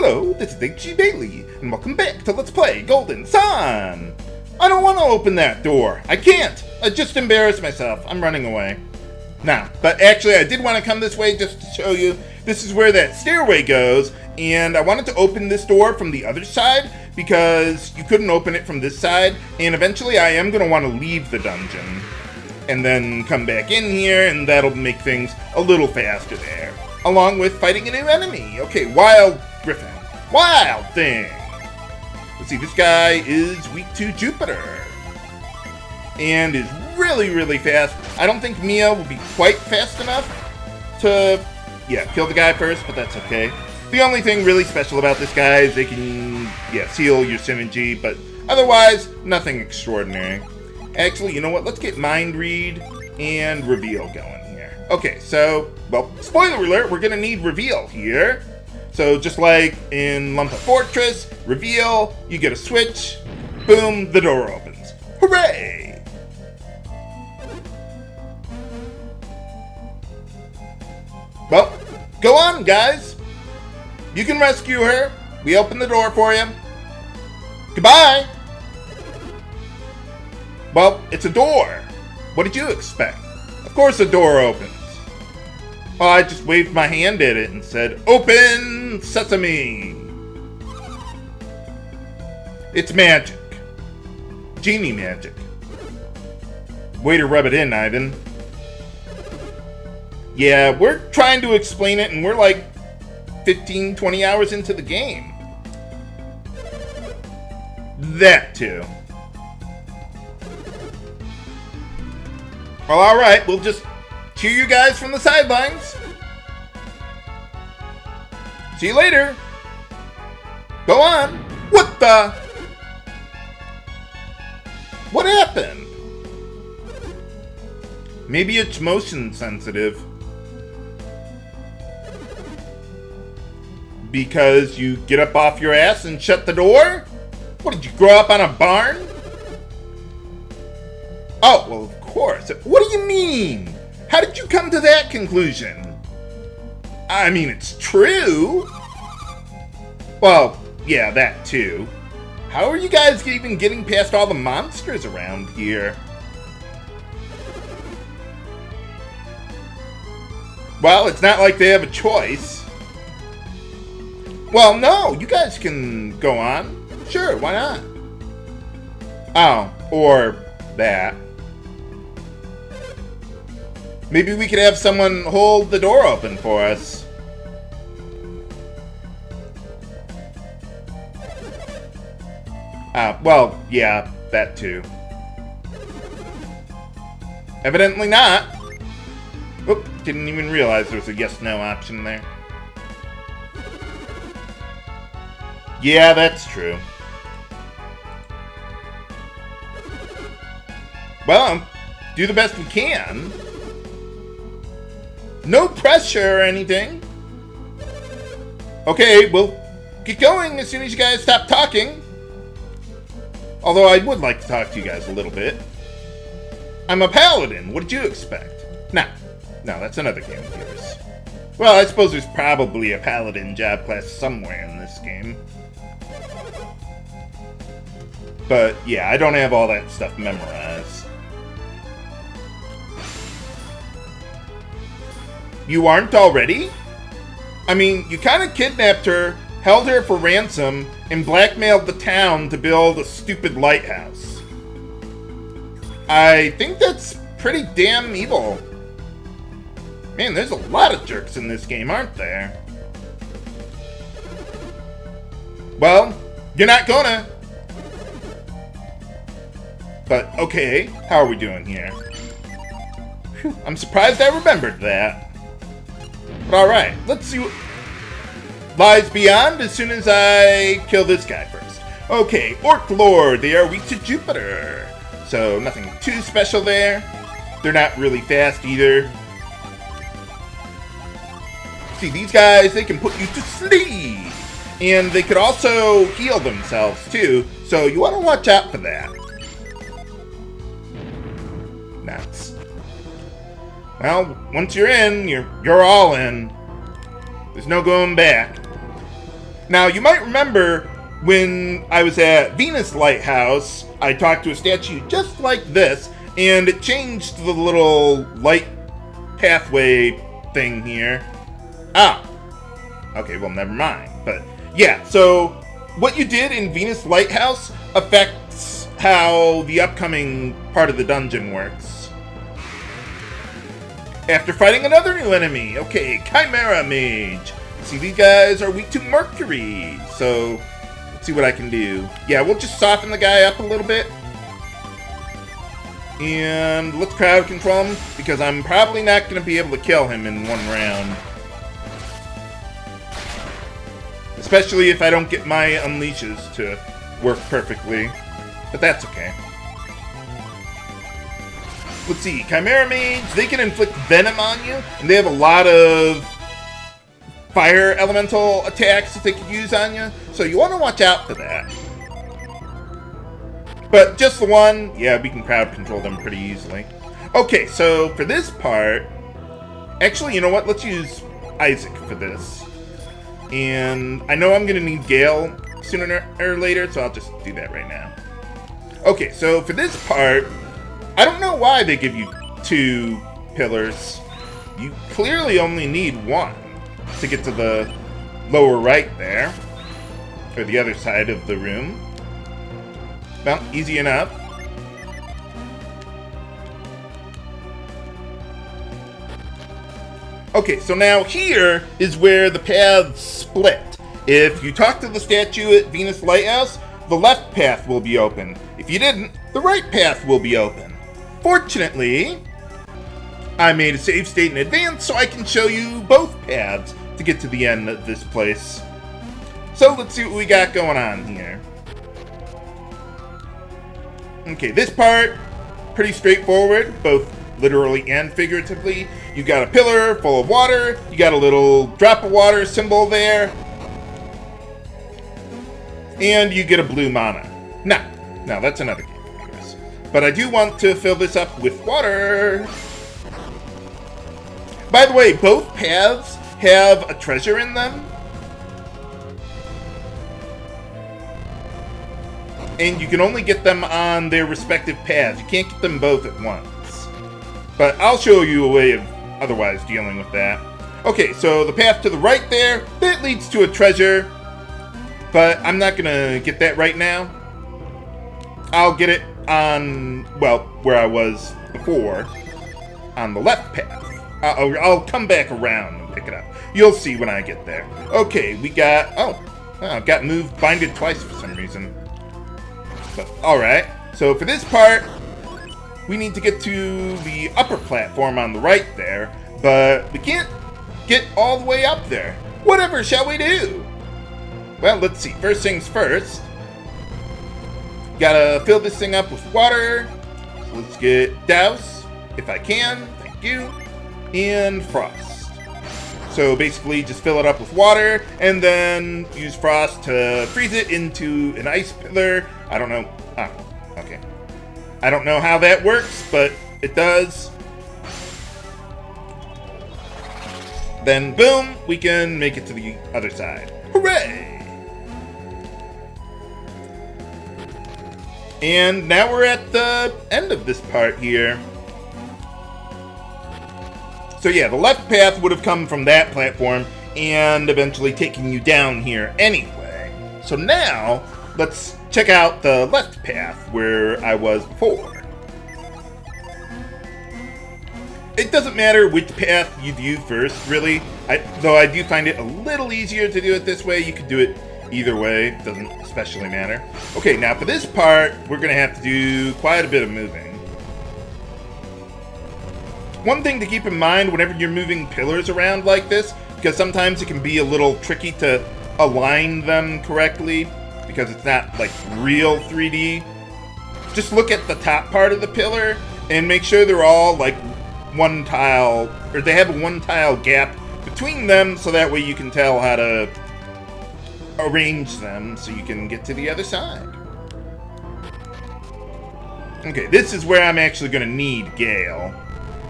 Hello, this is H.G. Bailey, and welcome back to Let's Play Golden Sun! I don't want to open that door. I can't. I just embarrassed myself. I'm running away. Nah, but actually I did want to come this way just to show you. This is where that stairway goes, and I wanted to open this door from the other side because you couldn't open it from this side, and eventually I am going to want to leave the dungeon and then come back in here, and that'll make things a little faster there, along with fighting a new enemy. Okay, Wild Griffin. Wild thing. Let's see, this guy is weak to Jupiter and is really, really fast. I don't think Mia will be quite fast enough to, kill the guy first, but that's okay. The only thing really special about this guy is they can, seal your synergy, but otherwise, nothing extraordinary. Actually, you know what? Let's get Mind Read and Reveal going here. Okay, so, well, spoiler alert, we're going to need Reveal here. So just like in Lumpa Fortress, Reveal, you get a switch, boom, the door opens. Hooray! Well, go on, guys. You can rescue her. We open the door for you. Goodbye! Well, it's a door. What did you expect? Of course a door opens. Well, I just waved my hand at it and said, "Open sesame!" It's magic. Genie magic. Way to rub it in, Ivan. Yeah, we're trying to explain it and we're like 15, 20 hours into the game. That too. Well, alright, we'll just cheer you guys from the sidelines. See you later. Go on. What the? What happened? Maybe it's motion sensitive. Because you get up off your ass and shut the door? What, did you grow up on a barn? Oh, well, of course. What do you mean? How did you come to that conclusion? I mean, it's true. Well, yeah, that too. How are you guys even getting past all the monsters around here? Well, it's not like they have a choice. Well, no, you guys can go on. Sure, why not? Oh, or that. Maybe we could have someone hold the door open for us. Well, yeah, that too. Evidently not. Oop, didn't even realize there was a yes-no option there. Yeah, that's true. Well, do the best we can. No pressure or anything. Okay, we'll get going as soon as you guys stop talking. Although I would like to talk to you guys a little bit. I'm a paladin. What did you expect? No, that's another game of yours. Well, I suppose there's probably a paladin job class somewhere in this game. But yeah, I don't have all that stuff memorized. You aren't already? I mean, you kind of kidnapped her, held her for ransom, and blackmailed the town to build a stupid lighthouse. I think that's pretty damn evil. Man, there's a lot of jerks in this game, aren't there? Well, you're not gonna. But, okay, how are we doing here? Whew, I'm surprised I remembered that. But alright, let's see what lies beyond as soon as I kill this guy first. Okay, Orc Lord, they are weak to Jupiter. So, nothing too special there. They're not really fast either. See, these guys, they can put you to sleep. And they could also heal themselves, too. So, you want to watch out for that. Nuts. Well, once you're in, you're all in. There's no going back. Now, you might remember when I was at Venus Lighthouse, I talked to a statue just like this, and it changed the little light pathway thing here. Ah. Okay, well, never mind. But, yeah, so what you did in Venus Lighthouse affects how the upcoming part of the dungeon works. After fighting another new enemy, okay, Chimera Mage. See, these guys are weak to Mercury, so let's see what I can do. Yeah, we'll just soften the guy up a little bit. And let's crowd control him, because I'm probably not going to be able to kill him in one round. Especially if I don't get my unleashes to work perfectly. But that's okay. Let's see, Chimera Mage, they can inflict venom on you, and they have a lot of fire elemental attacks that they could use on you, so you want to watch out for that. But just the one, yeah, we can crowd control them pretty easily. Okay, so for this part, actually, you know what? Let's use Isaac for this. And I know I'm going to need Gale sooner or later, so I'll just do that right now. Okay, so for this part, I don't know why they give you 2 pillars. You clearly only need 1 to get to the lower right there, or the other side of the room. Well, easy enough. Okay, so now here is where the paths split. If you talk to the statue at Venus Lighthouse, the left path will be open. If you didn't, the right path will be open. Fortunately, I made a save state in advance so I can show you both paths to get to the end of this place. So let's see what we got going on here. Okay, this part, pretty straightforward, both literally and figuratively. You got a pillar full of water, you got a little drop of water symbol there, and you get a blue mana. Now that's another game, I guess. But I do want to fill this up with water. By the way, both paths have a treasure in them. And you can only get them on their respective paths. You can't get them both at once. But I'll show you a way of otherwise dealing with that. Okay, so the path to the right there, that leads to a treasure. But I'm not going to get that right now. I'll get it on, well, where I was before, on the left path. I'll come back around and pick it up. You'll see when I get there. Okay, we got, I've got moved binded twice for some reason. But, alright. So for this part, we need to get to the upper platform on the right there, but we can't get all the way up there. Whatever shall we do? Well, let's see. First things first. Gotta fill this thing up with water. So let's get douse, if I can. Thank you. And frost. So basically just fill it up with water and then use frost to freeze it into an ice pillar. I don't know. Okay. I don't know how that works, but it does. Then boom, we can make it to the other side. Hooray! And now we're at the end of this part here. So yeah, the left path would have come from that platform and eventually taking you down here anyway. So now, let's check out the left path where I was before. It doesn't matter which path you do first, really. Though I do find it a little easier to do it this way. You could do it either way. It doesn't especially matter. Okay, now for this part, we're going to have to do quite a bit of moving. One thing to keep in mind whenever you're moving pillars around like this, because sometimes it can be a little tricky to align them correctly, because it's not like real 3D. Just look at the top part of the pillar and make sure they're all like one tile, or they have a one tile gap between them, so that way you can tell how to arrange them so you can get to the other side. Okay, this is where I'm actually going to need Gale.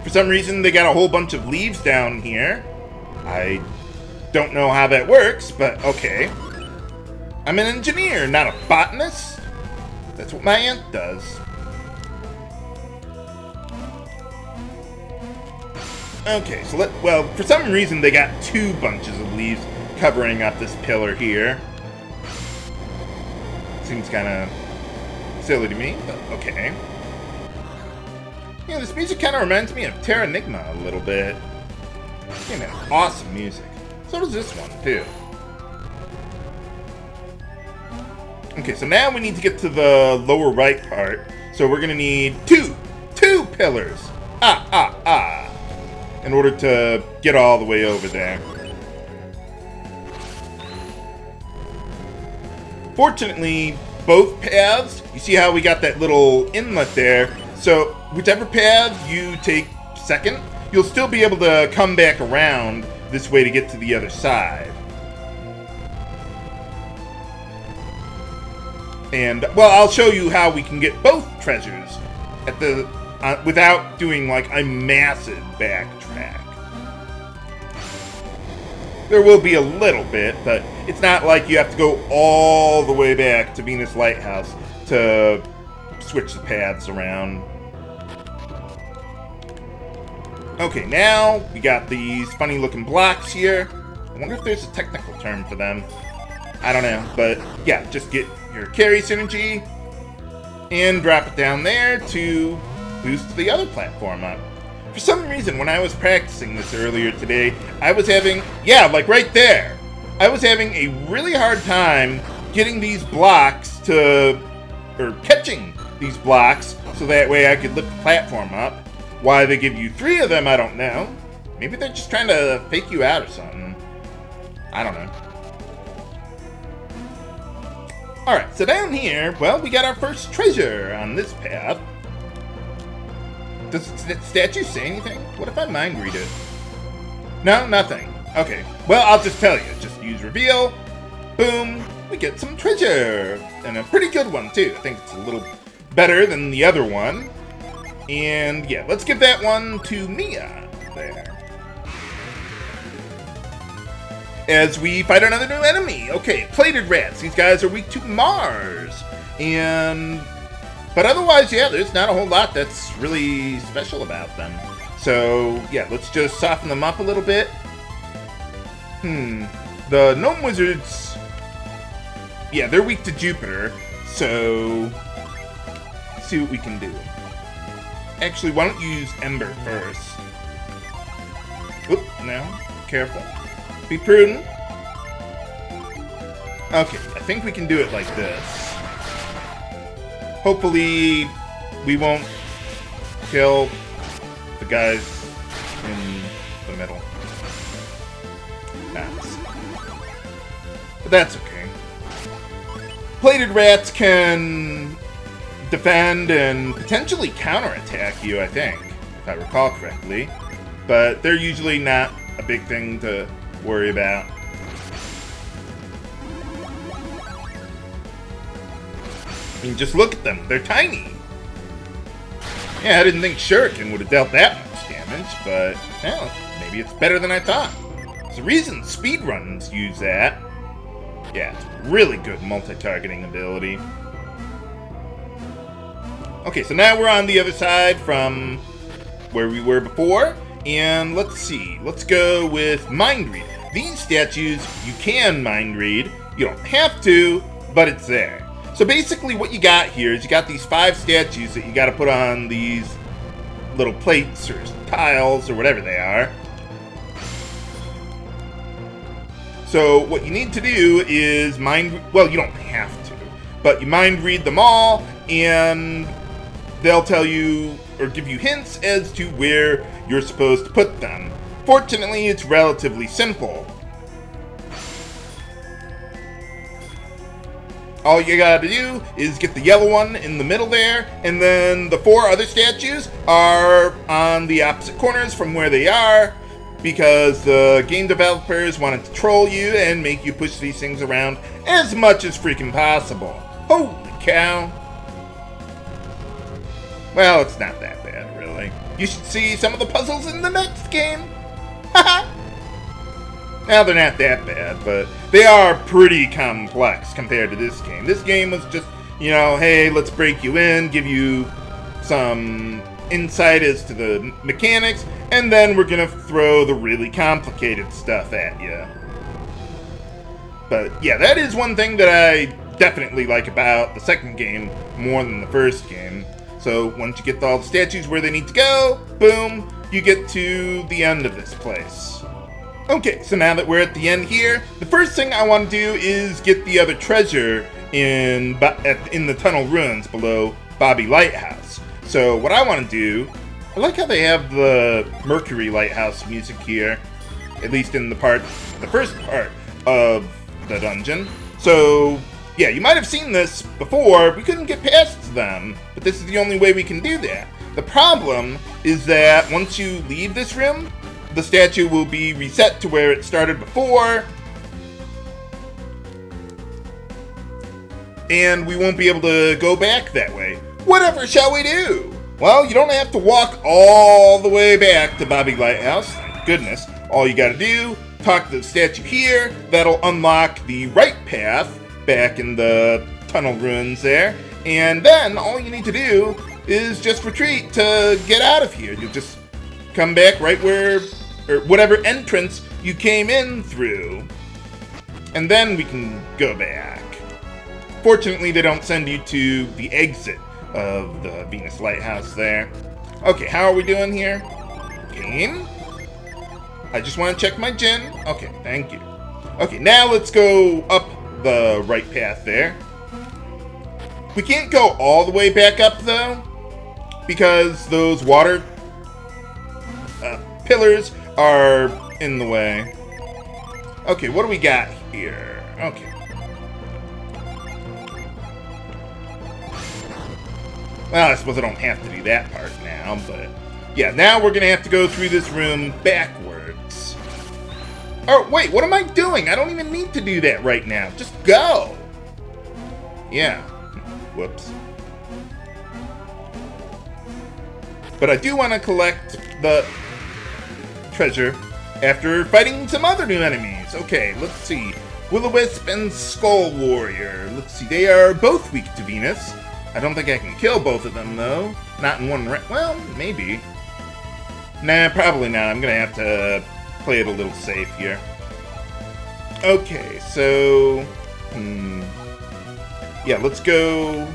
For some reason, they got a whole bunch of leaves down here. I don't know how that works, but okay. I'm an engineer, not a botanist. That's what my aunt does. Okay, so well, for some reason they got 2 bunches of leaves covering up this pillar here. Seems kind of silly to me, but okay. Yeah, this music kind of reminds me of Terranigma a little bit. You know, awesome music. So does this one, too. Okay, so now we need to get to the lower right part. So we're going to need two pillars. In order to get all the way over there. Fortunately, both paths, you see how we got that little inlet there? So whichever path you take second, you'll still be able to come back around this way to get to the other side. And, well, I'll show you how we can get both treasures at the without doing, like, a massive backtrack. There will be a little bit, but it's not like you have to go all the way back to Venus Lighthouse to switch the paths around. Okay, now we got these funny-looking blocks here. I wonder if there's a technical term for them. I don't know, but yeah, just get your carry synergy and drop it down there to boost the other platform up. For some reason, when I was practicing this earlier today, I was having, yeah, like right there, I was having a really hard time getting these blocks to, or catching these blocks so that way I could lift the platform up. Why they give you 3 of them, I don't know. Maybe they're just trying to fake you out or something. I don't know. Alright, so down here, well, we got our first treasure on this path. Does the statue say anything? What if I mind read it? No, nothing. Okay, well, I'll just tell you. Just use reveal. Boom. We get some treasure. And a pretty good one, too. I think it's a little better than the other one. And, yeah, let's give that one to Mia there. As we fight another new enemy. Okay, plated rats. These guys are weak to Mars. But otherwise, yeah, there's not a whole lot that's really special about them. So, yeah, let's just soften them up a little bit. The gnome wizards, yeah, they're weak to Jupiter. So, let's see what we can do. Actually, why don't you use Ember first? Oop, no, careful. Be prudent. Okay, I think we can do it like this. Hopefully, we won't kill the guys in the middle. But that's okay. Plated rats can defend and potentially counterattack you, I think, if I recall correctly. But they're usually not a big thing to worry about. I mean, just look at them. They're tiny. Yeah, I didn't think Shuriken would have dealt that much damage, but, well, maybe it's better than I thought. There's a reason speedruns use that. Yeah, it's a really good multi-targeting ability. Okay, so now we're on the other side from where we were before, and let's see. Let's go with Mind Read. These statues, you can Mind Read. You don't have to, but it's there. So basically what you got here is you got these 5 statues that you got to put on these little plates or tiles or whatever they are. So what you need to do is well, you don't have to, but you mind read them all and they'll tell you or give you hints as to where you're supposed to put them. Fortunately, it's relatively simple. All you gotta do is get the yellow one in the middle there, and then the 4 other statues are on the opposite corners from where they are, because the game developers wanted to troll you and make you push these things around as much as freaking possible. Holy cow. Well, it's not that bad, really. You should see some of the puzzles in the next game. Haha. Now, they're not that bad, but they are pretty complex compared to this game. This game was just, you know, hey, let's break you in, give you some insight as to the mechanics, and then we're gonna throw the really complicated stuff at you. But yeah, that is one thing that I definitely like about the second game more than the first game. So once you get all the statues where they need to go, boom, you get to the end of this place. Okay, so now that we're at the end here, the first thing I want to do is get the other treasure in the tunnel ruins below Babi Lighthouse. So what I want to do, I like how they have the Mercury Lighthouse music here, at least in the first part of the dungeon. So yeah, you might have seen this before. We couldn't get past them, but this is the only way we can do that. The problem is that once you leave this room, the statue will be reset to where it started before, and we won't be able to go back that way. Whatever shall we do? Well, you don't have to walk all the way back to Babi Lighthouse, thank goodness. All you gotta do, talk to the statue here, that'll unlock the right path back in the tunnel ruins there, and then all you need to do is just retreat to get out of here. You'll just come back right where, or whatever entrance you came in through, and then we can go back. Fortunately, they don't send you to the exit of the Venus Lighthouse there. Okay, how are we doing here? Game? I just want to check my gin. Okay, thank you. Okay, now let's go up the right path there. We can't go all the way back up though, because those water pillars are in the way. Okay, what do we got here? Okay. Well, I suppose I don't have to do that part now, but yeah, now we're gonna have to go through this room backwards. Oh, wait, what am I doing? I don't even need to do that right now. Just go. Yeah. Whoops. But I do want to collect the treasure after fighting some other new enemies. Okay, let's see. Will-O-Wisp and Skull Warrior. Let's see, they are both weak to Venus. I don't think I can kill both of them, though. Not in one round. Well, maybe. Nah, probably not. I'm going to have to play it a little safe here. Okay, so... yeah, let's go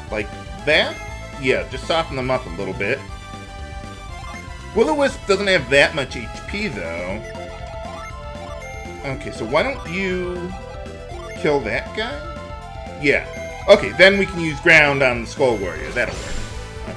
like that. Yeah, just soften them up a little bit. Will-O-Wisp doesn't have that much HP, though. Okay, so why don't you kill that guy? Yeah. Okay, then we can use ground on the Skull Warrior. That'll work. Okay.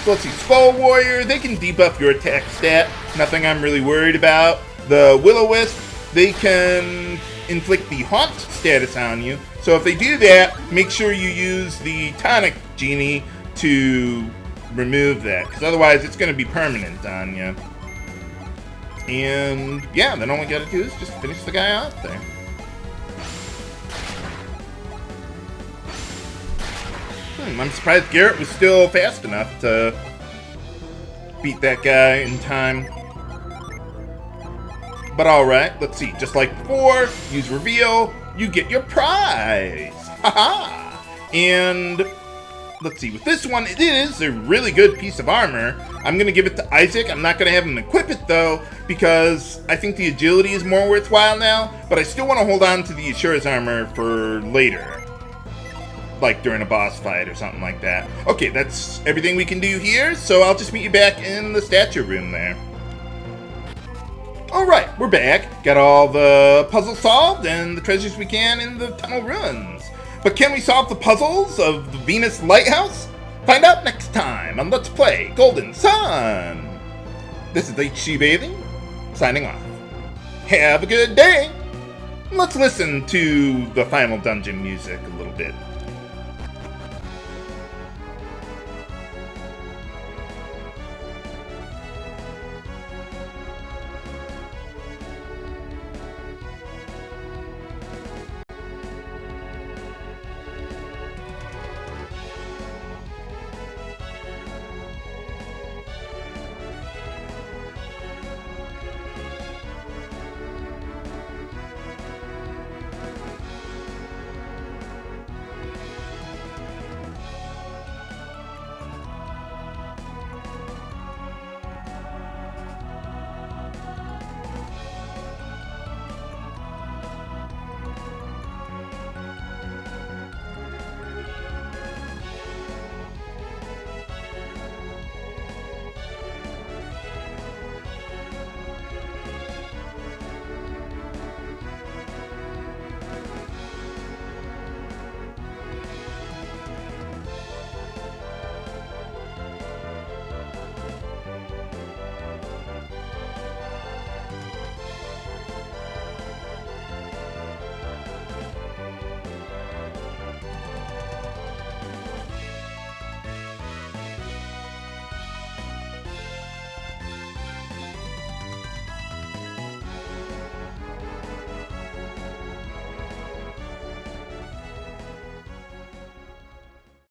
So let's see. Skull Warrior, they can debuff your attack stat. Nothing I'm really worried about. The Will-O-Wisp, they can inflict the Haunt status on you. So if they do that, make sure you use the Tonic Genie to remove that, because otherwise it's going to be permanent on you. And yeah, then all we got to do is just finish the guy out there. I'm surprised Garrett was still fast enough to beat that guy in time. But alright, let's see. Just like before, use reveal, you get your prize! Haha! And let's see, with this one, it is a really good piece of armor. I'm going to give it to Isaac. I'm not going to have him equip it, though, because I think the agility is more worthwhile now, but I still want to hold on to the Ashura's armor for later. Like during a boss fight or something like that. Okay, that's everything we can do here, so I'll just meet you back in the statue room there. Alright, we're back. Got all the puzzles solved and the treasures we can in the tunnel ruins. But can we solve the puzzles of the Venus Lighthouse? Find out next time on Let's Play Golden Sun. This is HC Bathing, signing off. Have a good day. Let's listen to the final dungeon music a little bit.